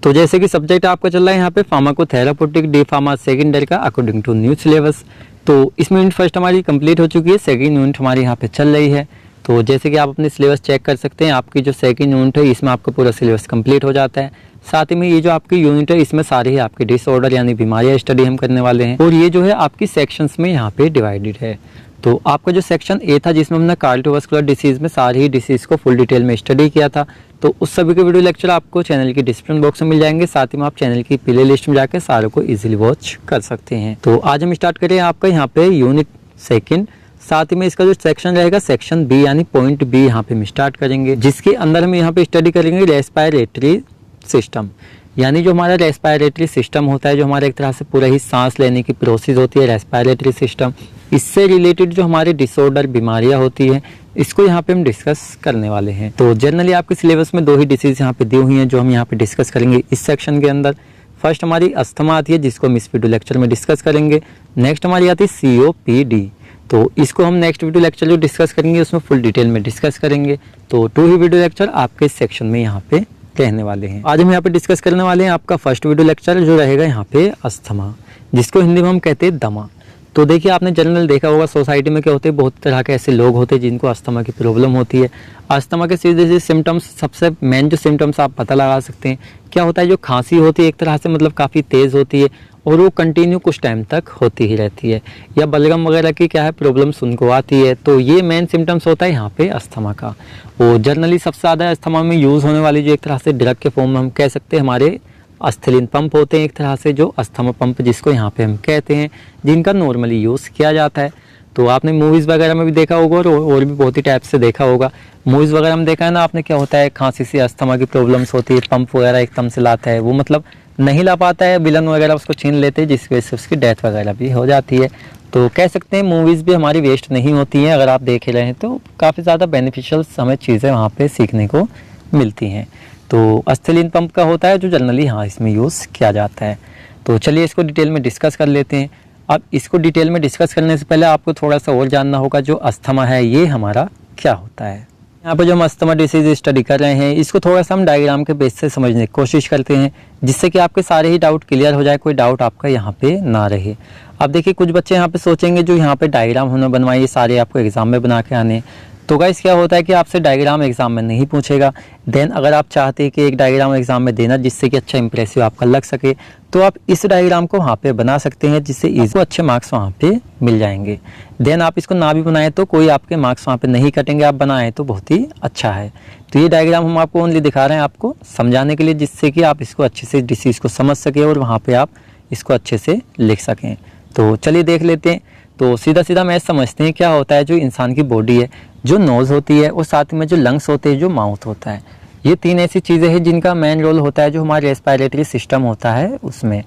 तो जैसे कि सब्जेक्ट आपका चल रहा है यहाँ पे फार्माकोथेराप्यूटिक डी फार्मा सेकंड ईयर का अकॉर्डिंग टू न्यू सिलेबस। तो इसमें यूनिट फर्स्ट हमारी कंप्लीट हो चुकी है, सेकंड यूनिट हमारी यहाँ पे चल रही है। तो जैसे कि आप अपने सिलेबस चेक कर सकते हैं, आपकी जो सेकंड यूनिट है इसमें आपका पूरा सिलेबस कंप्लीट हो जाता है। साथ ही में ये जो आपकी यूनिट है इसमें सारे ही आपके डिसऑर्डर यानी बीमारियां स्टडी हम करने वाले हैं, और ये जो है आपकी सेक्शंस में यहाँ पे डिवाइडेड है। तो आपका जो सेक्शन ए था जिसमें हमने कार्डियोवास्कुलर डिसीज में सारी ही डिसीज को फुल डिटेल में स्टडी किया था, तो उस सभी के वीडियो लेक्चर आपको चैनल की डिस्क्रिप्शन बॉक्स में मिल जाएंगे। साथ ही में आप चैनल की प्ले लिस्ट में जाकर सारों को इजीली वॉच कर सकते हैं। तो आज हम स्टार्ट करें आपका यहाँ पे यूनिट सेकंड। साथ ही में इसका जो सेक्शन रहेगा सेक्शन बी यानी पॉइंट बी यहाँ पे हम स्टार्ट करेंगे, जिसके अंदर हम यहाँ पे स्टडी करेंगे रेस्पिरेटरी सिस्टम। यानी जो हमारा रेस्पिरेटरी सिस्टम होता है, जो हमारा एक तरह से पूरा ही सांस लेने की प्रोसेस होती है रेस्पिरेटरी सिस्टम, इससे रिलेटेड जो हमारे डिसऑर्डर बीमारियां होती है इसको यहाँ पे हम डिस्कस करने वाले हैं। तो जनरली आपके सिलेबस में 2 ही डिसीज यहाँ पे दी हुई हैं जो हम यहाँ पे डिस्कस करेंगे इस सेक्शन के अंदर। फर्स्ट हमारी अस्थमा आती है जिसको हम इस वीडियो लेक्चर में डिस्कस करेंगे। नेक्स्ट हमारी आती है COPD, तो इसको हम नेक्स्ट वीडियो लेक्चर जो डिस्कस करेंगे उसमें फुल डिटेल में डिस्कस करेंगे। तो 2 ही वीडियो लेक्चर आपके इस सेक्शन में यहाँ पे रहने वाले हैं। आज हम यहाँ पे डिस्कस करने वाले हैं आपका फर्स्ट वीडियो लेक्चर जो रहेगा यहाँ पे अस्थमा, जिसको हिंदी में हम कहते हैं दमा। तो देखिए आपने जनरल देखा होगा सोसाइटी में क्या होते हैं, बहुत तरह के ऐसे लोग होते हैं जिनको अस्थमा की प्रॉब्लम होती है। अस्थमा के सीधे सीधे सिम्टम्स, सबसे मेन जो सिम्टम्स आप पता लगा सकते हैं क्या होता है, जो खांसी होती है एक तरह से मतलब काफ़ी तेज़ होती है और वो कंटिन्यू कुछ टाइम तक होती ही रहती है, या बलगम वगैरह की क्या है प्रॉब्लम्स उनको आती है। तो ये मेन सिम्टम्स होता है यहाँ पे अस्थमा का। और जनरली सबसे ज़्यादा अस्थमा में यूज़ होने वाली जो एक तरह से ड्रग के फॉर्म में हम कह सकते हैं हमारे अस्थलीन पंप होते हैं, एक तरह से जो अस्थमा पंप जिसको यहाँ पे हम कहते हैं, जिनका नॉर्मली यूज़ किया जाता है। तो आपने मूवीज़ वगैरह में भी देखा होगा और भी बहुत ही टाइप से देखा होगा। मूवीज़ वगैरह में देखा है ना आपने, क्या होता है खांसी से अस्थमा की प्रॉब्लम्स होती है, पंप वगैरह एकदम से लाता है, वो मतलब नहीं ला पाता है, विलन वगैरह उसको छीन लेते हैं जिसकी वजह से उसकी डेथ वगैरह भी हो जाती है। तो कह सकते हैं मूवीज़ भी हमारी वेस्ट नहीं होती हैं, अगर आप देख रहे हैं तो काफ़ी ज़्यादा बेनिफिशियल हमें चीज़ें वहाँ पे सीखने को मिलती हैं। तो अस्थलीन पंप का होता है जो जनरली हाँ इसमें यूज़ किया जाता है। तो चलिए इसको डिटेल में डिस्कस कर लेते हैं। अब इसको डिटेल में डिस्कस करने से पहले आपको थोड़ा सा और जानना होगा जो अस्थमा है ये हमारा क्या होता है। यहाँ पर जो हम अस्थमा डिसीज स्टडी कर रहे हैं इसको थोड़ा सा हम डायग्राम के बेस से समझने की कोशिश करते हैं, जिससे कि आपके सारे ही डाउट क्लियर हो जाए, कोई डाउट आपका यहाँ पे ना रहे। अब देखिए कुछ बच्चे यहाँ पे सोचेंगे जो यहाँ पे डायग्राम हमने बनवाए ये सारे आपको एग्जाम में बना के आने, तो गाइस क्या होता है कि आपसे डायग्राम एग्जाम में नहीं पूछेगा। देन अगर आप चाहते हैं कि एक डायग्राम एग्जाम में देना जिससे कि अच्छा इंप्रेसिव आपका लग सके, तो आप इस डायग्राम को वहाँ पे बना सकते हैं, जिससे इसको अच्छे मार्क्स वहाँ पे मिल जाएंगे। देन आप इसको ना भी बनाएं तो कोई आपके मार्क्स वहाँ पे नहीं कटेंगे, आप बनाएं तो बहुत ही अच्छा है। तो ये डायग्राम हम आपको ओनली दिखा रहे हैं आपको समझाने के लिए, जिससे कि आप इसको अच्छे से डिसीज़ को समझ सकें और वहाँ पर आप इसको अच्छे से लिख सकें। तो चलिए देख लेते हैं। तो सीधा सीधा मैच समझते हैं क्या होता है। जो इंसान की बॉडी है, जो नोज़ होती है और साथ में जो लंग्स होते हैं, जो माउथ होता है, ये 3 ऐसी चीज़ें हैं जिनका मेन रोल होता है जो हमारा रेस्पिरेटरी सिस्टम होता है उसमें।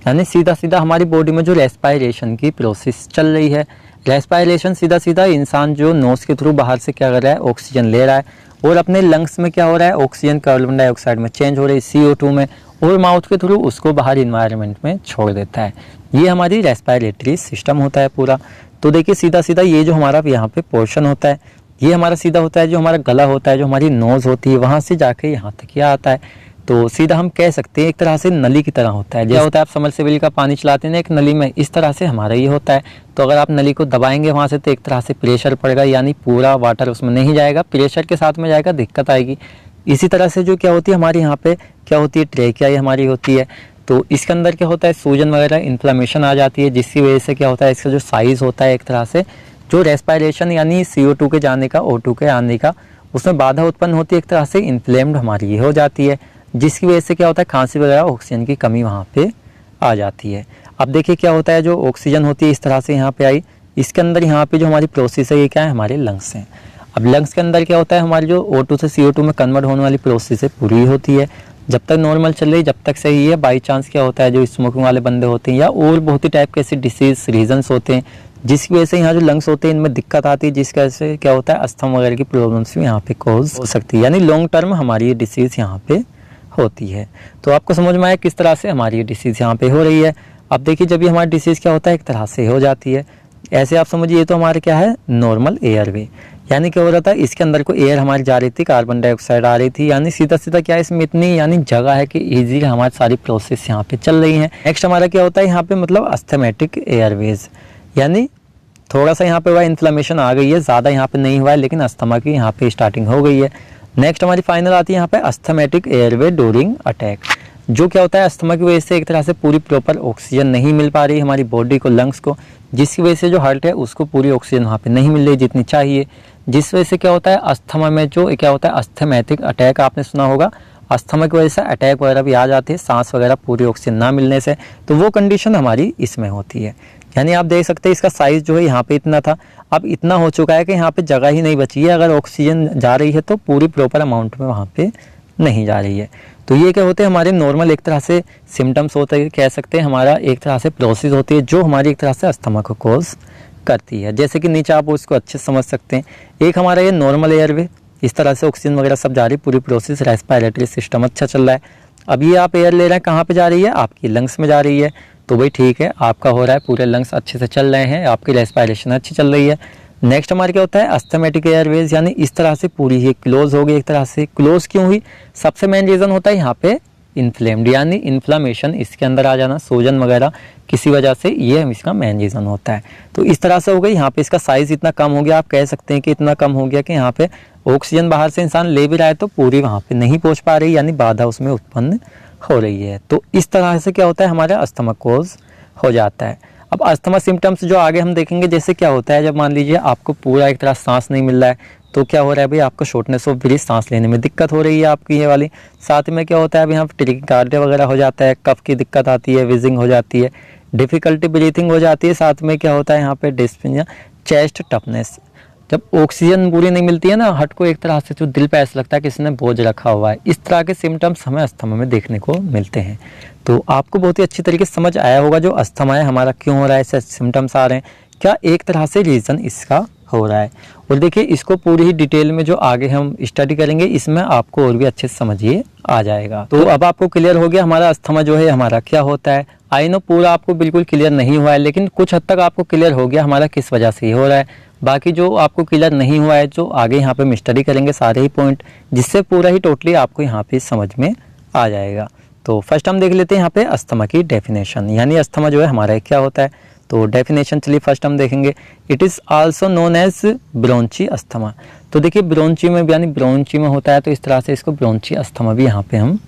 यानी सीधा सीधा हमारी बॉडी में जो रेस्पिरेशन की प्रोसेस चल रही है, रेस्पिरेशन सीधा सीधा इंसान जो नोज़ के थ्रू बाहर से क्या कर रहा है, ऑक्सीजन ले रहा है, और अपने लंग्स में क्या हो रहा है, ऑक्सीजन कार्बन डाइऑक्साइड में चेंज हो रही है CO2 में, और माउथ के थ्रू उसको बाहर इन्वायरमेंट में छोड़ देता है। ये हमारी रेस्पिरेटरी सिस्टम होता है पूरा। तो देखिए सीधा सीधा ये जो हमारा यहाँ पे पोर्शन होता है ये हमारा सीधा होता है, जो हमारा गला होता है, जो हमारी नोज़ होती है, वहाँ से जाके यहाँ तक यह आता है। तो सीधा हम कह सकते हैं एक तरह से नली की तरह होता है। जैसा होता है आप समरसेबल का पानी चलाते हैं ना एक नली में, इस तरह से हमारा ये होता है। तो अगर आप नली को दबाएंगे वहाँ से तो एक तरह से प्रेशर पड़ेगा, यानी पूरा वाटर उसमें नहीं जाएगा, प्रेशर के साथ में जाएगा, दिक्कत आएगी। इसी तरह से जो क्या होती है हमारे यहाँ पे क्या होती है, ट्रेकिया ये हमारी होती है। तो इसके अंदर क्या होता है, सूजन वगैरह इन्फ्लेमेशन आ जाती है, जिसकी वजह से क्या होता है, इसका जो साइज़ होता है एक तरह से जो रेस्पिरेशन यानी CO2 के जाने का, O2 के आने का, उसमें बाधा उत्पन्न होती है, एक तरह से इन्फ्लेम्ड हमारी ये हो जाती है, जिसकी वजह से क्या होता है खांसी वगैरह, ऑक्सीजन की कमी वहाँ पे आ जाती है। अब देखिए क्या होता है, जो ऑक्सीजन होती है इस तरह से यहाँ पे आई, इसके अंदर यहाँ पे जो हमारी प्रोसेस है ये क्या है, हमारे लंग्स हैं। अब लंग्स के अंदर क्या होता है, हमारी जो O2 से CO2 में कन्वर्ट होने वाली प्रोसेस है पूरी होती है, जब तक नॉर्मल चल रही जब तक सही है। बाई चांस क्या होता है, जो स्मोकिंग वाले बंदे होते हैं या और बहुत ही टाइप के ऐसे डिसीज रीजंस होते हैं जिसकी वजह से यहाँ जो लंग्स होते हैं इनमें दिक्कत आती है, जिसकी वजह से क्या होता है अस्थमा वगैरह की प्रॉब्लम्स भी यहाँ पे कॉज हो सकती है, यानी लॉन्ग टर्म हमारी ये डिसीज़ यहाँ पे होती है। तो आपको समझ में आया किस तरह से हमारी ये डिसीज़ यहाँ पे हो रही है। अब देखिए जब ये हमारी डिसीज़ क्या होता है एक तरह से हो जाती है, ऐसे आप समझिए ये तो हमारे क्या है नॉर्मल एयरवे, यानी क्या हो रहा था, इसके अंदर को एयर हमारी जा रही थी, कार्बन डाइऑक्साइड आ रही थी, यानी सीधा सीधा क्या है इसमें इतनी यानी जगह है कि इजीली हमारी सारी प्रोसेस यहाँ पे चल रही हैं। नेक्स्ट हमारा क्या होता है यहाँ पे मतलब अस्थमेटिक एयरवेज, यानी थोड़ा सा यहाँ पे हुआ इन्फ्लेमेशन आ गई है, ज़्यादा यहाँ पे नहीं हुआ है लेकिन अस्थमा की यहाँ पे स्टार्टिंग हो गई है। नेक्स्ट हमारी फाइनल आती है यहाँ पे अस्थमेटिक एयरवे ड्यूरिंग अटैक, जो क्या होता है अस्थमा की वजह से एक तरह से पूरी प्रॉपर ऑक्सीजन नहीं मिल पा रही हमारी बॉडी को, लंग्स को, जिसकी वजह से जो हार्ट है उसको पूरी ऑक्सीजन वहाँ पे नहीं मिल रही जितनी चाहिए, जिस वजह से क्या होता है अस्थमा में जो क्या होता है अस्थमेटिक अटैक, आपने सुना होगा अस्थमा की वजह से अटैक वगैरह भी आ जाते हैं, सांस वगैरह पूरी ऑक्सीजन ना मिलने से, तो वो कंडीशन हमारी इसमें होती है। यानी आप देख सकते हैं इसका साइज़ जो है यहाँ पे इतना था, अब इतना हो चुका है कि यहाँ पे जगह ही नहीं बची है, अगर ऑक्सीजन जा रही है तो पूरी प्रॉपर अमाउंट में वहाँ पे नहीं जा रही है। तो ये क्या होते हैं हमारे नॉर्मल एक तरह से सिम्टम्स होते हैं, कह सकते हैं हमारा एक तरह से प्रोसेस होती है जो हमारी एक तरह से अस्थमा को कॉज करती है। जैसे कि नीचे आप उसको अच्छे से समझ सकते हैं, एक हमारा ये नॉर्मल एयरवे, इस तरह से ऑक्सीजन वगैरह सब जा रही है, पूरी प्रोसेस, रेस्पिरेटरी सिस्टम अच्छा चल रहा है। अब ये आप एयर ले रहे हैं, कहाँ पे जा रही है, आपकी लंग्स में जा रही है, तो भाई ठीक है, आपका हो रहा है, पूरे लंग्स अच्छे से चल रहे हैं, आपकी रेस्पिरेशन अच्छी चल रही है। नेक्स्ट हमारे क्या होता है अस्थमेटिक एयरवेज, यानी इस तरह से पूरी ही क्लोज हो गई, एक तरह से क्लोज क्यों हुई, सबसे मेन रीज़न होता है यहाँ पे इन्फ्लेम्ड, यानी इन्फ्लामेशन इसके अंदर आ जाना, सूजन वगैरह किसी वजह से, ये इसका मेन रीज़न होता है। तो इस तरह से हो गई, यहाँ पे इसका साइज़ इतना कम हो गया, आप कह सकते हैं कि इतना कम हो गया कि यहाँ पे ऑक्सीजन बाहर से इंसान ले भी रहा है तो पूरी वहाँ पे नहीं पहुँच पा रही, यानी बाधा उसमें उत्पन्न हो रही है। तो इस तरह से क्या होता है हमारा अस्थमा कोज हो जाता है। अब अस्थमा सिम्टम्स जो आगे हम देखेंगे, जैसे क्या होता है जब मान लीजिए आपको पूरा एक तरह सांस नहीं मिल रहा है, तो क्या हो रहा है भाई, आपको शॉर्टनेस ऑफ ब्रीथ, सांस लेने में दिक्कत हो रही है आपकी ये वाली। साथ में क्या होता है अभी यहाँ टेकिकार्डिया वगैरह हो जाता है, कफ की दिक्कत आती है, विजिंग हो जाती है, डिफिकल्टी ब्रीथिंग हो जाती है। साथ में क्या होता है यहाँ पे डिस्पनिया, चेस्ट टफनेस, जब ऑक्सीजन पूरी नहीं मिलती है ना, हार्ट को एक तरह से जो दिल पे ऐसा लगता है कि इसने बोझ रखा हुआ है, इस तरह के सिम्टम्स हमें अस्थमा में देखने को मिलते हैं। तो आपको बहुत ही अच्छी तरीके से समझ आया होगा जो अस्थमा है हमारा क्यों हो रहा है, ऐसे सिम्टम्स आ रहे हैं, क्या एक तरह से रीज़न इसका हो रहा है। और देखिए इसको पूरी ही डिटेल में जो आगे हम स्टडी करेंगे इसमें आपको और भी अच्छे से समझिए आ जाएगा। तो अब आपको क्लियर हो गया हमारा अस्थमा जो है हमारा क्या होता है। आई नो पूरा आपको बिल्कुल क्लियर नहीं हुआ है, लेकिन कुछ हद तक आपको क्लियर हो गया हमारा किस वजह से ये हो रहा है। बाकी जो आपको क्लियर नहीं हुआ है, जो आगे यहाँ पे हम स्टडी करेंगे सारे ही पॉइंट, जिससे पूरा ही टोटली आपको यहाँ पे समझ में आ जाएगा। तो फर्स्ट हम देख लेते हैं यहाँ पे अस्थमा की डेफिनेशन, यानी अस्थमा जो है हमारा क्या होता है। तो डेफिनेशन चलिए फर्स्ट हम देखेंगे, it is also known as bronchi asthma. तो देखिए ब्रोंची में यानी ब्रोंची में होता है, तो इस तरह से इसको ब्रोंची अस्थमा भी यहाँ पे हम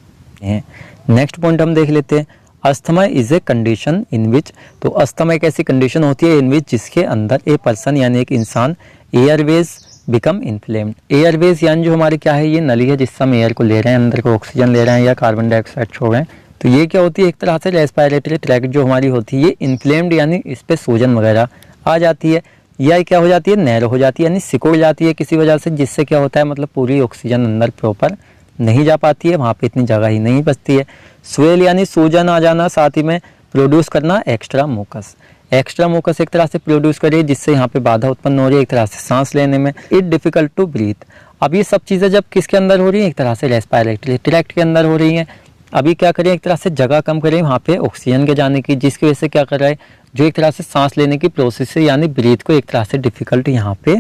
हैं। नेक्स्ट पॉइंट हम देख लेते हैं, asthma is a condition in which, तो अस्थमा एक ऐसी कंडीशन होती है इन विच जिसके अंदर ए पर्सन यानी एक इंसान एयरवेज बिकम इन्फ्लेम्ड। एयरवेज यानी जो हमारी क्या है, ये नली है जिससे हम एयर को ले रहे हैं, अंदर को ऑक्सीजन ले रहे हैं या कार्बन डाइऑक्साइड छोड़ रहे हैं, तो ये क्या होती है एक तरह से रेस्पिरेटरी ट्रैक्ट जो हमारी होती है ये इन्फ्लेम्ड, यानी इस पर सूजन वगैरह आ जाती है, या क्या हो जाती है नैरो हो जाती है, यानी सिकुड़ जाती है किसी वजह से, जिससे क्या होता है मतलब पूरी ऑक्सीजन अंदर प्रॉपर नहीं जा पाती है, वहाँ पे इतनी जगह ही नहीं बचती है। स्वेल यानी सूजन आ जाना, साथ ही में प्रोड्यूस करना एक्स्ट्रा मुकस, एक्स्ट्रा मुकस एक तरह से प्रोड्यूस करिए जिससे यहाँ पे बाधा उत्पन्न हो रही है एक तरह से सांस लेने में। इट डिफिकल्ट टू ब्रीथ, अब ये सब चीज़ें जब किसके अंदर हो रही है, एक तरह से रेस्पिरेटरी ट्रैक्ट के अंदर हो रही हैं। अभी क्या करें, एक तरह से जगह कम करें वहाँ पे ऑक्सीजन के जाने की, जिसकी वजह से क्या कर रहा है जो एक तरह से सांस लेने की प्रोसेस है यानी ब्रीथ को एक तरह से डिफिकल्ट यहाँ पे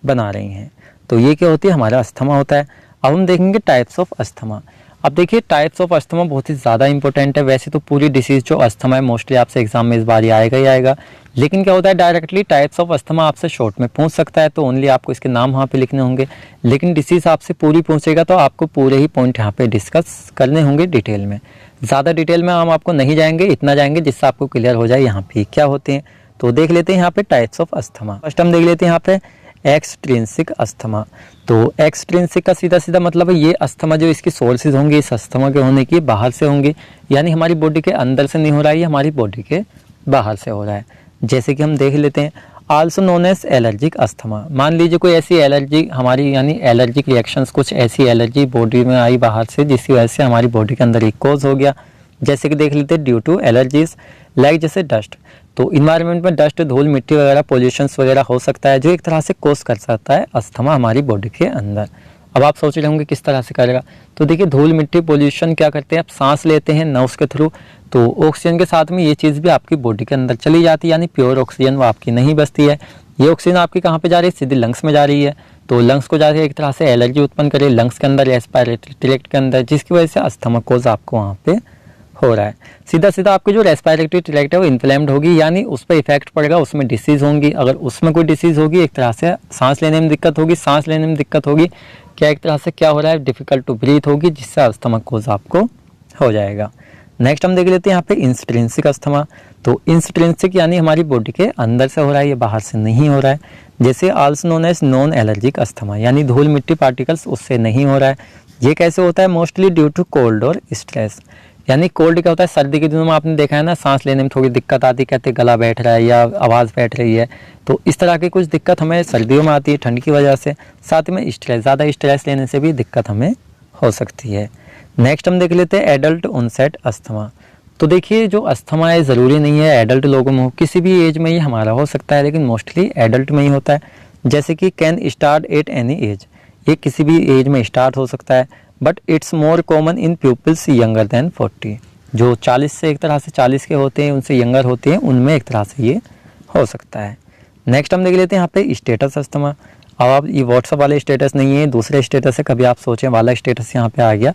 बना रही हैं। तो ये क्या होती है हमारा अस्थमा होता है। अब हम देखेंगे टाइप्स ऑफ अस्थमा। अब देखिए टाइप्स ऑफ अस्थमा बहुत ही ज़्यादा इंपॉर्टेंट है। वैसे तो पूरी डिसीज़ जो अस्थमा है मोस्टली आपसे एग्जाम में इस बार ही आएगा, लेकिन क्या होता है डायरेक्टली टाइप्स ऑफ अस्थमा आपसे शॉर्ट में पूछ सकता है, तो ओनली आपको इसके नाम वहाँ पे लिखने होंगे। लेकिन डिसीज़ आपसे पूरी पूछेगा तो आपको पूरे ही पॉइंट यहाँ पे डिस्कस करने होंगे डिटेल में। ज़्यादा डिटेल में हम आपको नहीं जाएंगे, इतना जाएंगे जिससे आपको क्लियर हो जाए यहाँ पे क्या होते हैं। तो देख लेते हैं यहाँ पे टाइप्स ऑफ अस्थमा। फर्स्ट हम देख लेते हैं यहाँ पे एक्सट्रिंसिक अस्थमा। तो एक्सट्रिंसिक का सीधा सीधा मतलब है ये अस्थमा जो इसकी सोर्सेज होंगी इस अस्थमा के होने की बाहर से होंगी, यानी हमारी बॉडी के अंदर से नहीं हो रहा है, ये हमारी बॉडी के बाहर से हो रहा है। जैसे कि हम देख लेते हैं also known as allergic asthma. मान लीजिए कोई ऐसी एलर्जी हमारी यानी एलर्जिक रिएक्शंस, कुछ ऐसी एलर्जी बॉडी में आई बाहर से जिसकी वजह से हमारी बॉडी के अंदर एक कॉज हो गया। जैसे कि देख लेते हैं ड्यू टू एलर्जीज लाइक जैसे डस्ट, तो इन्वायरमेंट में डस्ट, धूल, मिट्टी वगैरह, पोल्यूशंस वगैरह हो सकता है जो एक तरह से कोस कर सकता है अस्थमा हमारी बॉडी के अंदर। अब आप सोच रहे होंगे किस तरह से करेगा, तो देखिए धूल, मिट्टी, पोल्यूशन क्या करते हैं, आप सांस लेते हैं नोज के थ्रू, तो ऑक्सीजन के साथ में ये चीज़ भी आपकी बॉडी के अंदर चली जाती है, यानी प्योर ऑक्सीजन वो आपकी नहीं बचती है। ये ऑक्सीजन आपकी कहाँ पे जा रही है, सीधी लंग्स में जा रही है। तो लंग्स को जाके एक तरह से एलर्जी उत्पन्न करे लंग्स के अंदर, रेस्पिरेटरी ट्रैक्ट के अंदर, जिसकी वजह से अस्थमा कोज आपको वहाँ पे हो रहा है। सीधा सीधा आपकी जो रेस्पिरेटरी ट्रैक्ट है वो इन्फ्लेम्ड होगी, यानी उस पर इफेक्ट पड़ेगा, उसमें डिसीज़ होंगी। अगर उसमें कोई डिसीज़ होगी एक तरह से सांस लेने में दिक्कत होगी, सांस लेने में दिक्कत होगी, क्या एक तरह से क्या हो रहा है, डिफिकल्ट टू ब्रीथ होगी, जिससे अस्थमा कोज आपको हो जाएगा। नेक्स्ट हम देख लेते हैं यहाँ पे इंस्ट्रिंसिक अस्थमा। तो इंस्ट्रिंसिक यानी हमारी बॉडी के अंदर से हो रहा है, ये बाहर से नहीं हो रहा है। जैसे also known as non allergic asthma, यानी धूल मिट्टी पार्टिकल्स उससे नहीं हो रहा है। ये कैसे होता है, मोस्टली ड्यू टू कोल्ड और स्ट्रेस। यानी कोल्ड क्या होता है, सर्दी के दिनों में आपने देखा है ना, सांस लेने में थोड़ी दिक्कत आती है, कहते गला बैठ रहा है या आवाज़ बैठ रही है। तो इस तरह की कुछ दिक्कत हमें सर्दियों में आती है ठंड की वजह से। साथ में स्ट्रेस, ज़्यादा स्ट्रेस लेने से भी दिक्कत हमें हो सकती है। नेक्स्ट हम देख लेते हैं एडल्ट ऑनसेट अस्थमा। तो देखिए जो अस्थमा है ज़रूरी नहीं है एडल्ट लोगों में हो, किसी भी एज में ये हमारा हो सकता है, लेकिन मोस्टली एडल्ट में ही होता है। जैसे कि can start at any as, ये किसी भी एज में स्टार्ट हो सकता है, but it's more common in people's younger than 40। जो 40 से एक तरह से 40 के होते हैं, उनसे यंगर होते हैं, उनमें एक तरह से ये हो सकता है। नेक्स्ट हम देख लेते हैं यहाँ पे स्टेटस अस्थमा। अब आप ये व्हाट्सअप वाले स्टेटस नहीं है, दूसरे स्टेटस है, कभी आप सोचें वाला स्टेटस यहाँ पे आ गया।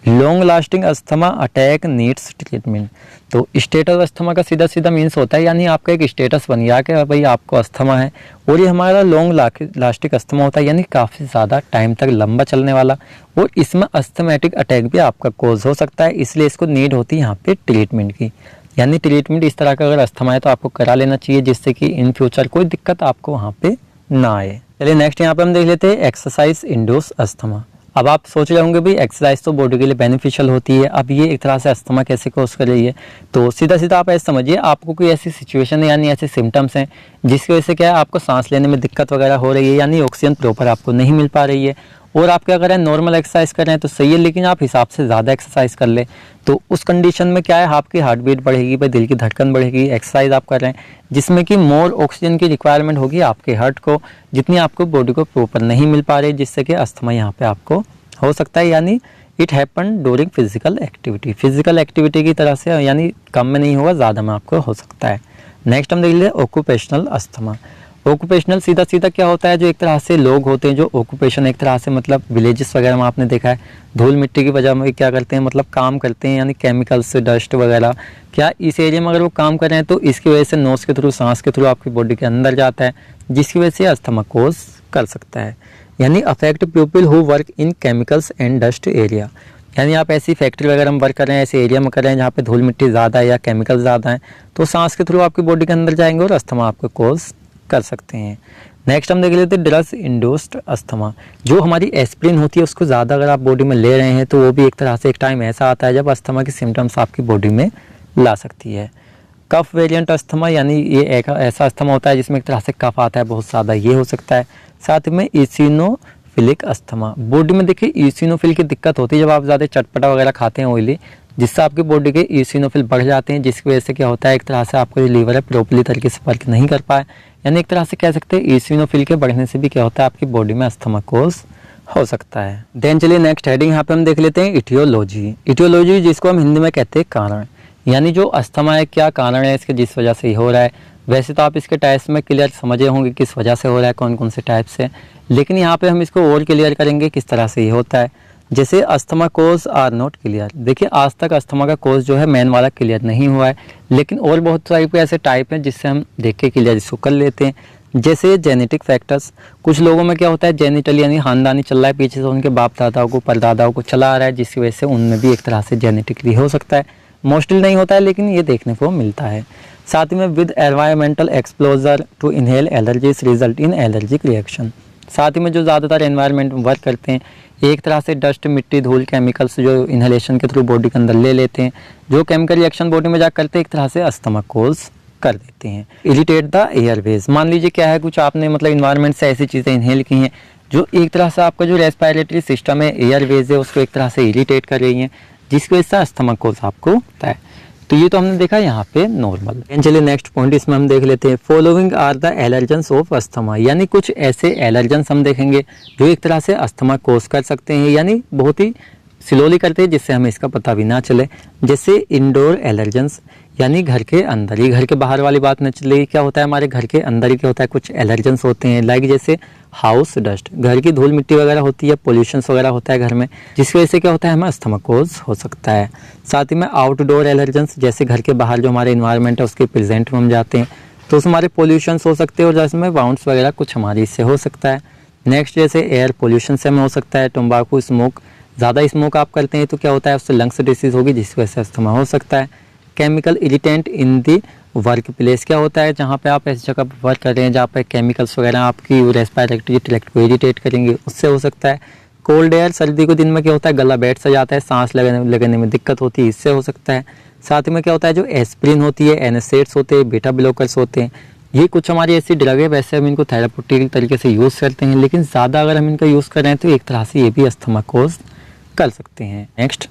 Long lasting asthma attack needs treatment. तो स्टेटस अस्थमा का सीधा सीधा मीन्स होता है, यानी आपका एक स्टेटस बन गया कि भाई आपको अस्थमा है, और ये हमारा लॉन्ग लास्टिक अस्थमा होता है, यानी काफ़ी ज़्यादा टाइम तक लंबा चलने वाला, और इसमें अस्थमेटिक अटैक भी आपका कोज हो सकता है। इसलिए इसको नीड होती है यहाँ पे ट्रीटमेंट की, यानी ट्रीटमेंट इस तरह का अगर अस्थमा है तो आपको करा लेना चाहिए, जिससे कि इन फ्यूचर कोई दिक्कत आपको वहाँ पे ना आए। चलिए नेक्स्ट यहाँ पे हम देख लेते हैं एक्सरसाइज इंड्यूस अस्थमा। अब आप सोच रहे होंगे भाई एक्सरसाइज तो बॉडी के लिए बेनिफिशियल होती है, अब ये एक तरह से अस्थमा कैसे कोज कर रही है। तो सीधा सीधा आप ऐसे समझिए, आपको कोई ऐसी सिचुएशन है यानी ऐसे सिम्टम्स हैं जिसकी वजह से क्या है, आपको सांस लेने में दिक्कत वगैरह हो रही है, यानी ऑक्सीजन प्रॉपर आपको नहीं मिल पा रही है, और आप क्या कर रहे हैं, नॉर्मल एक्सरसाइज कर रहे हैं तो सही है, लेकिन आप हिसाब से ज़्यादा एक्सरसाइज कर ले, तो उस कंडीशन में क्या है, आपकी हार्ट बीट बढ़ेगी, भाई दिल की धड़कन बढ़ेगी। एक्सरसाइज आप कर रहे हैं जिसमें कि मोर ऑक्सीजन की रिक्वायरमेंट होगी आपके हार्ट को, जितनी आपको बॉडी को प्रॉपर नहीं मिल पा रही, जिससे कि अस्थमा यहाँ पे आपको हो सकता है। यानी it happen during physical activity, physical activity की तरह से, यानी कम में नहीं होगा, ज़्यादा में आपको हो सकता है। नेक्स्ट हम देख लेते हैं ऑक्यूपेशनल अस्थमा। ऑक्यूपेशनल सीधा सीधा क्या होता है, जो एक तरह से लोग होते हैं जो ऑक्यूपेशन एक तरह से मतलब विलेजेस वगैरह में आपने देखा है, धूल मिट्टी की वजह में क्या करते हैं, मतलब काम करते हैं, यानी केमिकल्स डस्ट वगैरह, क्या इस एरिया में अगर वो काम कर रहे हैं तो इसकी वजह से नोज के थ्रू, सांस के थ्रू आपकी बॉडी के अंदर जाता है, जिसकी वजह से अस्थमा कोज कर सकता है। यानी affect people who work in chemicals and dust area, यानी आप ऐसी फैक्ट्री वगैरह में वर्क कर रहे हैं, ऐसे एरिया में कर रहे हैं जहाँ पे धूल मिट्टी ज़्यादा है या केमिकल ज़्यादा है, तो सांस के थ्रू आपकी बॉडी के अंदर जाएंगे और अस्थमा आपको कोज कर सकते हैं। नेक्स्ट हम देख लेते हैं ड्रग्स इंड्यूस्ड अस्थमा। जो हमारी एस्प्रिन होती है उसको ज़्यादा अगर आप बॉडी में ले रहे हैं तो वो भी एक तरह से एक टाइम ऐसा आता है जब अस्थमा की सिम्टम्स आपकी बॉडी में ला सकती है। कफ वेरिएंट अस्थमा, यानी ये एक ऐसा अस्थमा होता है जिसमें एक तरह से कफ आता है बहुत ज़्यादा, ये हो सकता है। साथ में इसिनोफिलिक अस्थमा, बॉडी में देखिए इसिनोफिल की दिक्कत होती है जब आप ज़्यादा चटपटा वगैरह खाते हैं ऑयली, जिससे आपकी बॉडी के इसिनोफिल बढ़ जाते हैं, जिसकी वजह से क्या होता है, एक तरह से आपका जो लीवर है प्रॉपर्ली तरीके से वर्क नहीं कर पाए, यानी एक तरह से कह सकते हैं इसिनोफिल के बढ़ने से भी क्या होता है, आपकी बॉडी में अस्थमा कोज हो सकता है। देन चलिए नेक्स्ट हेडिंग यहाँ पे हम देख लेते हैं इटियोलॉजी। इटियोलॉजी जिसको हम हिंदी में कहते हैं कारण, यानी जो अस्थमा है क्या कारण है इसके, जिस वजह से ये हो रहा है। वैसे तो आप इसके टाइप्स में क्लियर समझे होंगे किस वजह से हो रहा है, कौन कौन से टाइप्स है, लेकिन यहाँ पे हम इसको और क्लियर करेंगे किस तरह से ये होता है। जैसे asthma causes are not clear, देखिए आज तक अस्थमा का कोज जो है मेन वाला क्लियर नहीं हुआ है, लेकिन और बहुत सारे ऐसे टाइप हैं जिससे हम देख के क्लियर इसको कर लेते हैं। जैसे जेनेटिक फैक्टर्स, कुछ लोगों में क्या होता है जेनेटल यानी खानदानी चल रहा है, पीछे से उनके बाप दादाओं को परदादाओं को चला आ रहा है, जिसकी वजह से उनमें भी एक तरह से जेनेटिकली हो सकता है। मोस्टली नहीं होता है लेकिन ये देखने को मिलता है। साथ में with environmental exposure to inhale allergies result in allergic reaction, साथ ही में जो ज़्यादातर एनवायरनमेंट में वर्क करते हैं, एक तरह से डस्ट मिट्टी धूल केमिकल्स जो इनहेलेशन के थ्रू बॉडी के अंदर ले लेते हैं, जो केमिकल रिएक्शन बॉडी में जा करते हैं, एक तरह से अस्थमा कोज कर देते हैं। इरिटेट द एयरवेज, मान लीजिए क्या है, कुछ आपने मतलब इन्वायरमेंट से ऐसी चीज़ें इनहेल की हैं जो एक तरह से आपका जो रेस्पिरेटरी सिस्टम है, एयरवेज है, उसको एक तरह से इरिटेट कर रही हैं, जिसकी वजह से अस्थमा कोज आपको होता है। तो ये तो हमने देखा यहाँ पे नॉर्मल। चलिए नेक्स्ट पॉइंट इसमें हम देख लेते हैं, following are the allergens of asthma, यानी कुछ ऐसे एलर्जेंस हम देखेंगे जो एक तरह से अस्थमा कोज कर सकते हैं, यानी बहुत ही स्लोली करते हैं जिससे हमें इसका पता भी ना चले। जैसे इंडोर एलर्जेंस, यानी घर के अंदर ही, घर के बाहर वाली बात न चले। क्या होता है हमारे घर के अंदर ही क्या होता है, कुछ एलर्जेंस होते हैं, लाइक जैसे हाउस डस्ट, घर की धूल मिट्टी वगैरह होती है, पोल्यूशंस वगैरह होता है घर में, जिसकी वजह से क्या होता है हमें अस्थमा कोज हो सकता है। साथ ही में आउटडोर एलर्जेंस, जैसे घर के बाहर जो हमारे इन्वायरमेंट है उसके प्रेजेंट में हम जाते हैं तो उसमें हमारे पोल्यूशंस हो सकते हैं और जैसे में बाउंड्स वगैरह कुछ हमारी इससे हो सकता है। नेक्स्ट जैसे एयर पोल्यूशन से हमें हो सकता है, तंबाकू स्मोक, ज़्यादा स्मोक आप करते हैं तो क्या होता है उससे लंग्स डिसीज़ होगी जिसकी वजह से अस्थमा हो सकता है। Chemical irritant in the work place, क्या होता है जहाँ पे आप ऐसी जगह पर वर्क कर रहे हैं जहाँ पे केमिकल्स वगैरह आपकी रेस्पिरेटरी ट्रैक्ट को इरिटेट करेंगे, उससे हो सकता है। कोल्ड एयर, सर्दी के दिन में क्या होता है गला बैठ सा जाता है, सांस लगने में दिक्कत होती है, इससे हो सकता है। साथ में क्या होता है जो एस्प्रिन होती है, एनएसएड्स होते हैं, बीटा ब्लॉकर्स होते हैं, ये कुछ हमारी ऐसी ड्रग है, वैसे हम इनको थेराप्यूटिक तरीके से यूज़ करते हैं, लेकिन ज़्यादा अगर हम इनका यूज़ कर रहे हैं तो एक तरह से ये भी अस्थमा कोज कर सकते हैं। नेक्स्ट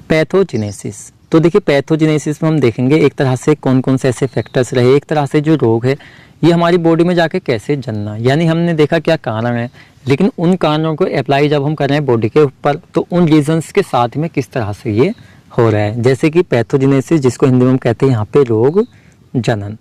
पैथोजेनेसिस, तो देखिए पैथोजेनेसिस में हम देखेंगे एक तरह से कौन कौन से ऐसे फैक्टर्स रहे, एक तरह से जो रोग है ये हमारी बॉडी में जाके कैसे जन्मा, यानी हमने देखा क्या कारण है, लेकिन उन कारणों को अप्लाई जब हम कर रहे हैं बॉडी के ऊपर तो उन रीजंस के साथ में किस तरह से ये हो रहा है। जैसे कि पैथोजेनेसिस, जिसको हिंदी में हम कहते हैं यहाँ पे रोग जनन।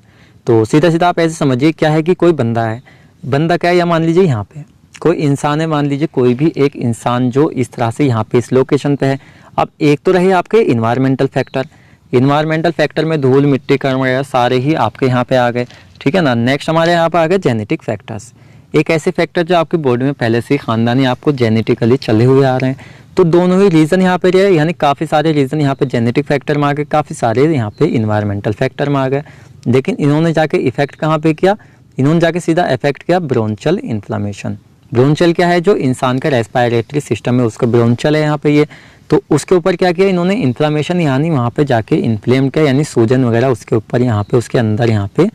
तो सीधा सीधा आप ऐसे समझिए क्या है कि कोई बंदा है, बंदा क्या है या मान लीजिए यहाँ पे कोई इंसान है, मान लीजिए कोई भी एक इंसान जो इस तरह से यहाँ पे इस लोकेशन पे है। अब एक तो रहे आपके इन्वायरमेंटल फैक्टर, इन्वायरमेंटल फैक्टर में धूल मिट्टी कण वगैरह सारे ही आपके यहाँ पे आ गए, ठीक है ना। नेक्स्ट हमारे यहाँ पे आ गए जेनेटिक फैक्टर्स, एक ऐसे फैक्टर जो आपकी बॉडी में पहले से ही खानदानी आपको जेनेटिकली चले हुए आ रहे हैं। तो दोनों ही रीज़न यहाँ पे रहे, यानी काफ़ी सारे रीज़न यहाँ पे जेनेटिक फैक्टर में आ गए, काफ़ी सारे यहाँ पे इन्वायरमेंटल फैक्टर में आ गए। लेकिन इन्होंने जाके इफेक्ट कहाँ पे किया, इन्होंने जाके सीधा इफेक्ट किया ब्रोंचल इन्फ्लामेशन। ब्रोंचल क्या है, जो इंसान का रेस्पिरेटरी सिस्टम है उसका ब्रोंचल है यहाँ पे ये, तो उसके ऊपर क्या किया इन्होंने इन्फ्लामेशन, यानी वहाँ पे जाके इन्फ्लेम किया, यानी सूजन वगैरह उसके ऊपर यहाँ पे उसके अंदर यहाँ पे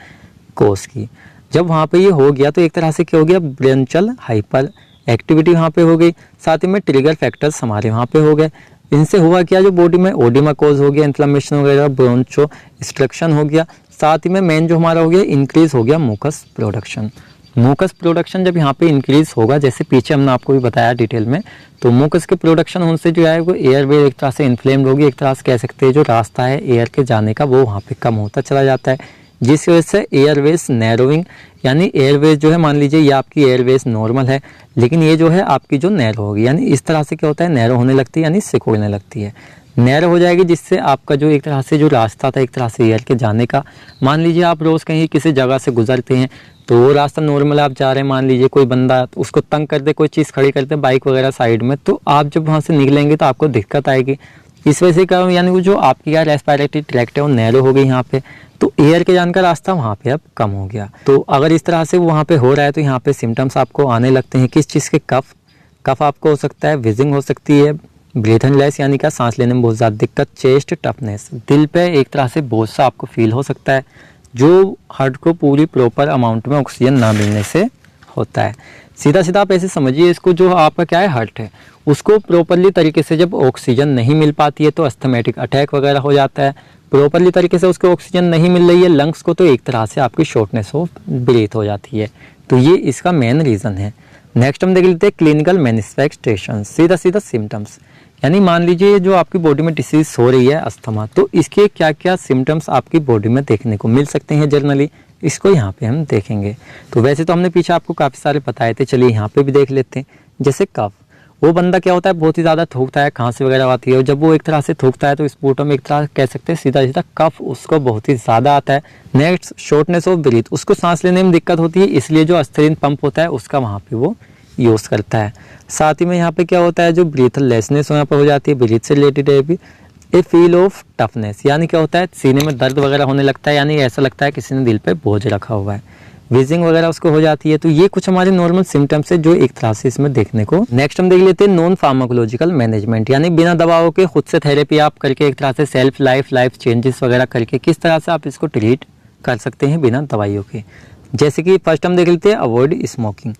कोस की। जब वहाँ पे ये हो गया तो एक तरह से क्या हो गया ब्रोंचल हाइपर एक्टिविटी वहाँ पे हो गई, साथ ही में ट्रिगर फैक्टर्स हमारे वहाँ पे हो गए। इनसे हुआ क्या, जो बॉडी में ओडिमा कोज हो गया, इन्फ्लामेशन वगैरह, ब्रोंचो स्ट्रक्शन हो गया, साथ ही में मेन जो हमारा हो गया इंक्रीज हो गया मुकस प्रोडक्शन। मुकस प्रोडक्शन जब यहाँ पे इंक्रीज होगा, जैसे पीछे हमने आपको भी बताया डिटेल में, तो मुकस के प्रोडक्शन उनसे जो है वो एयरवे एक तरह से इन्फ्लेम्ड होगी, एक तरह से कह सकते हैं जो रास्ता है एयर के जाने का वो वहाँ पे कम होता चला जाता है, जिसकी वजह से एयरवेज नैरोइंग, यानी एयरवेज जो है मान लीजिए ये आपकी एयरवेज नॉर्मल है लेकिन ये जो है आपकी जो नैरो होगी, यानी इस तरह से क्या होता है नैरो होने लगती है, यानी सिकुड़ने लगती है, नैरो हो जाएगी, जिससे आपका जो एक तरह से जो रास्ता था एक तरह से एयर के जाने का, मान लीजिए आप रोज़ कहीं किसी जगह से गुजरते हैं तो वो रास्ता नॉर्मल आप जा रहे हैं, मान लीजिए कोई बंदा उसको तंग कर दे, कोई चीज़ खड़ी कर दे बाइक वगैरह साइड में, तो आप जब वहाँ से निकलेंगे तो आपको दिक्कत आएगी। इस वजह से क्या, यानी वो जो आपकी यार रेस्पिरेटरी ट्रैक्ट है वो नैरो हो गई यहाँ पे, तो एयर के जाने का रास्ता वहाँ पे अब कम हो गया। तो अगर इस तरह से वहाँ पे हो रहा है तो यहाँ पे सिम्टम्स आपको आने लगते हैं किस चीज़ के, कफ आपको हो सकता है, विजिंग हो सकती है, ब्रीथनलेस यानी क्या सांस लेने में बहुत ज़्यादा दिक्कत, चेस्ट टफनेस, दिल पे एक तरह से बोझ सा आपको फील हो सकता है, जो हार्ट को पूरी प्रॉपर अमाउंट में ऑक्सीजन ना मिलने से होता है। सीधा सीधा आप ऐसे समझिए इसको, जो आपका क्या है हार्ट है उसको प्रॉपरली तरीके से जब ऑक्सीजन नहीं मिल पाती है तो अस्थमैटिक अटैक वगैरह हो जाता है, प्रॉपरली तरीके से उसको ऑक्सीजन नहीं मिल रही है लंग्स को तो एक तरह से आपकी शॉर्टनेस ऑफ ब्रीथ हो जाती है, तो ये इसका मेन रीज़न है। नेक्स्ट हम देख लेते हैं क्लिनिकल मैनिफेस्टेशन, सीधा सीधा सिम्टम्स, यानी मान लीजिए जो आपकी बॉडी में डिसीज हो रही है अस्थमा, तो इसके क्या क्या सिम्टम्स आपकी बॉडी में देखने को मिल सकते हैं जनरली, इसको यहाँ पे हम देखेंगे। तो वैसे तो हमने पीछे आपको काफ़ी सारे बताए थे, चलिए यहाँ पे भी देख लेते हैं। जैसे कफ, वो बंदा क्या होता है बहुत ही ज़्यादा थूकता है, खांसी वगैरह आती है, और जब वो एक तरह से थूकता है तो इस बूटों में एक तरह कह सकते हैं सीधा सीधा कफ उसको बहुत ही ज़्यादा आता है। नेक्स्ट शॉर्टनेस ऑफ ब्रीथ, उसको सांस लेने में दिक्कत होती है, इसलिए जो एस्पिरिन पंप होता है उसका वहाँ पे वो यूज़ करता है। साथ ही में यहाँ पे क्या होता है जो ब्रीथलेसनेस यहाँ पर हो जाती है, ब्रीथ से रिलेटेड है भी। ए फील ऑफ टफनेस, यानी क्या होता है सीने में दर्द वगैरह होने लगता है, यानी ऐसा लगता है किसी ने दिल पे बोझ रखा हुआ है, विजिंग वगैरह उसको हो जाती है। तो ये कुछ हमारे नॉर्मल सिम्टम्स है जो एक तरह से इसमें देखने को। नेक्स्ट हम देख लेते हैं नॉन फार्माकोलॉजिकल मैनेजमेंट, यानी बिना दवाओं के खुद से थेरेपी आप करके एक तरह से सेल्फ लाइफ चेंजेस वगैरह करके किस तरह से आप इसको ट्रीट कर सकते हैं बिना दवाइयों के। जैसे कि फर्स्ट हम देख लेते हैं अवॉइड स्मोकिंग।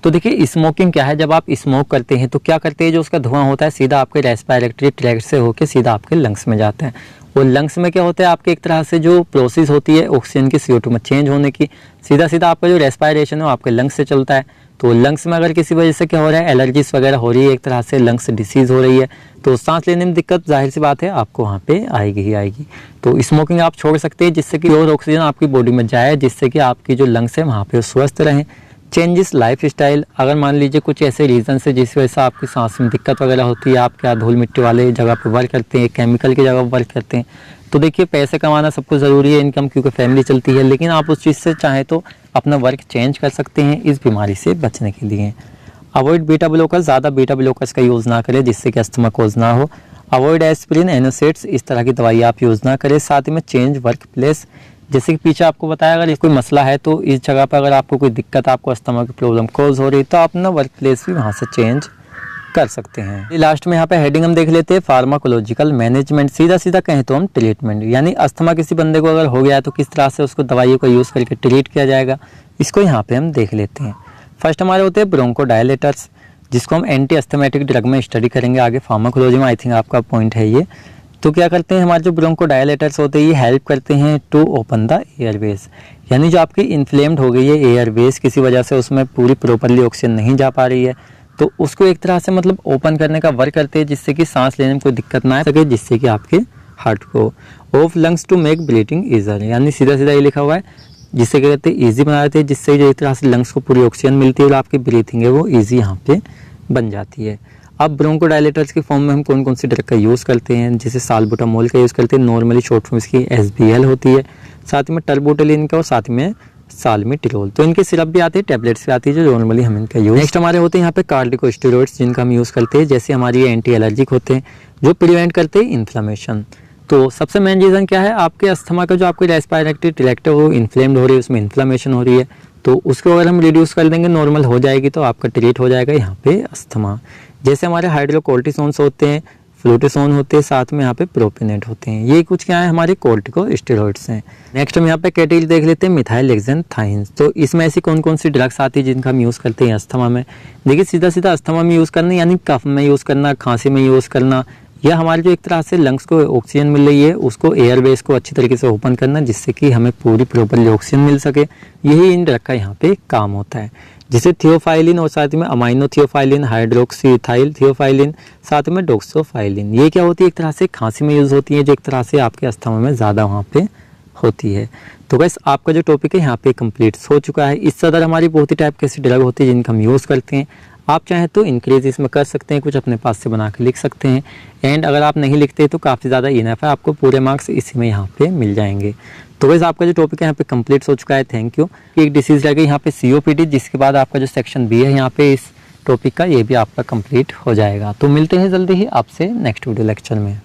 तो देखिए स्मोकिंग क्या है, जब आप स्मोक करते हैं तो क्या करते हैं जो उसका धुआं होता है सीधा आपके रेस्पिरेटरी ट्रैक्ट से होकर सीधा आपके लंग्स में जाता है। वो लंग्स में क्या होता है आपके एक तरह से जो प्रोसेस होती है ऑक्सीजन की CO2 में चेंज होने की, सीधा सीधा आपका जो रेस्पिरेशन है वो आपके लंग्स से चलता है। तो लंग्स में अगर किसी वजह से क्या हो रहा है, एलर्जीज वगैरह हो रही है, एक तरह से लंग्स डिसीज़ हो रही है, तो सांस लेने में दिक्कत जाहिर सी बात है आपको वहाँ पे आएगी ही आएगी। तो स्मोकिंग आप छोड़ सकते हैं जिससे कि प्योर ऑक्सीजन आपकी बॉडी में जाए, जिससे कि आपकी जो लंग्स है वहाँ पे स्वस्थ रहें। चेंजेस लाइफ स्टाइल, अगर मान लीजिए कुछ ऐसे रीज़न से जिस वजह से आपकी सांस में दिक्कत वगैरह होती है, आप क्या धूल मिट्टी वाले जगह पे वर्क करते हैं, केमिकल की जगह पर वर्क करते हैं, तो देखिए पैसे कमाना सबको ज़रूरी है, इनकम क्योंकि फैमिली चलती है, लेकिन आप उस चीज़ से चाहें तो अपना वर्क चेंज कर सकते हैं इस बीमारी से बचने के लिए। अवॉइड बीटा ब्लॉकर्स, ज़्यादा बीटा ब्लॉकर्स का यूज़ ना करें जिससे कि अस्थमा कोज ना हो। अवॉइड एस्पिरिन, एनोसेट्स, इस तरह की दवाई आप यूज़ ना करें। साथ ही में चेंज वर्क प्लेस, जैसे कि पीछे आपको बताया अगर कोई मसला है तो इस जगह पर अगर आपको कोई दिक्कत, आपको अस्थमा की प्रॉब्लम कोज हो रही है तो आप अपना वर्क प्लेस भी वहाँ से चेंज कर सकते हैं। लास्ट में यहाँ पे हेडिंग हम देख लेते हैं, फार्माकोलॉजिकल मैनेजमेंट, सीधा सीधा कहें तो हम ट्रीटमेंट, यानी अस्थमा किसी बंदे को अगर हो गया है तो किस तरह से उसको दवाइयों का यूज़ करके ट्रीट किया जाएगा, इसको यहाँ पे हम देख लेते हैं। फर्स्ट हमारे होते हैं ब्रोंकोडायलेटर्स, जिसको हम एंटी अस्थमेटिक ड्रग में स्टडी करेंगे आगे, फार्माकोलॉजी में आई थिंक आपका पॉइंट है ये। तो क्या करते हैं, हमारे जो ब्रोंकोडायलेटर्स होते हैं ये हेल्प करते हैं टू ओपन द एयरवेज, यानी जो आपकी इन्फ्लेम्ड हो गई है एयरवेज, किसी वजह से उसमें पूरी प्रॉपरली ऑक्सीजन नहीं जा पा रही है, तो उसको एक तरह से मतलब ओपन करने का वर्क करते हैं जिससे कि सांस लेने में कोई दिक्कत ना आ सके, जिससे कि आपके हार्ट को of lungs to make breathing easier, यानी सीधा सीधा ये लिखा हुआ है, जिससे क्या कहते हैं ईजी बना देते हैं, जिससे जो एक तरह से लंग्स को पूरी ऑक्सीजन मिलती है और आपकी ब्रीथिंग है वो ईजी यहाँ पे बन जाती है। अब ब्रोंकोडायलेटर्स के फॉर्म में हम कौन कौन सी ड्रग का यूज़ करते हैं, जैसे साल्बुटामोल का यूज़ करते हैं, नॉर्मली शॉर्ट फॉर्म इसकी SBL होती है, साथ में टर्बोटलिन का और साथ में साल्मिटिरोल, तो इनके सिरप भी आते हैं, टैबलेट्स भी आती है जो नॉर्मली हम इनका यूज। नेक्स्ट हमारे होते हैं यहाँ पे कार्डिकोस्टेरॉइड्स, जिनका हम यूज़ करते हैं, जैसे हमारी एंटी एलर्जिक होते हैं जो प्रिवेंट करते हैं इन्फ्लेमेशन। तो सबसे मेन रीज़न क्या है, आपके अस्थमा का जो आपकी रेस्पिरेटरी ट्रैक्ट है वो इन्फ्लेम्ड हो रही है, उसमें इन्फ्लेमेशन हो रही है, तो उसको अगर हम रिड्यूस कर देंगे, नॉर्मल हो जाएगी, तो आपका ट्रीट हो जाएगा यहाँ पे अस्थमा। जैसे हमारे हाइड्रोकोर्टिसोन्स होते हैं, फ्लूटिसोन होते हैं, साथ में यहाँ पे प्रोपिनेट होते हैं, ये कुछ क्या है हमारे कोर्टिकोस्टेरॉइड्स हैं। नेक्स्ट हम यहाँ पे कैटेगरी देख लेते हैं मिथाइलहेक्सेनथाइन्स, तो इसमें ऐसी कौन कौन सी ड्रग्स आती है जिनका हम यूज़ करते हैं अस्थमा में। देखिए सीधा सीधा अस्थमा में यूज़ करना, यानी कफ में यूज़ करना, खांसी में यूज़ करना, या हमारे जो एक तरह से लंग्स को ऑक्सीजन मिल रही है उसको एयरवेज को अच्छी तरीके से ओपन करना, जिससे कि हमें पूरी प्रॉपरली ऑक्सीजन मिल सके, यही इन ड्रग का यहाँ पे काम होता है। जिसे थियोफाइलिन और साथ में amino theophylline, hydroxy ethyl theophylline, साथ में डोक्सोफाइलिन, ये क्या होती है एक तरह से खांसी में यूज़ होती है, जो एक तरह से आपके अस्थमा में ज़्यादा वहाँ पे होती है। तो बस आपका जो टॉपिक है यहाँ पे कंप्लीट हो चुका है। इस तरह हमारी बहुत ही टाइप की ऐसी ड्रग होती है जिनका हम यूज़ करते हैं। आप चाहें तो इंक्रीज इसमें कर सकते हैं, कुछ अपने पास से बना के लिख सकते हैं, एंड अगर आप नहीं लिखते तो काफ़ी ज़्यादा इनफ है, आपको पूरे मार्क्स इसी में यहाँ पे मिल जाएंगे। तो वैसे आपका जो टॉपिक है यहाँ पे कंप्लीट हो चुका है। Thank you. एक डिसीज़ रह गई यहाँ पे COPD, जिसके बाद आपका जो सेक्शन B है यहाँ पे इस टॉपिक का, ये भी आपका कंप्लीट हो जाएगा। तो मिलते हैं जल्दी ही आपसे नेक्स्ट वीडियो लेक्चर में।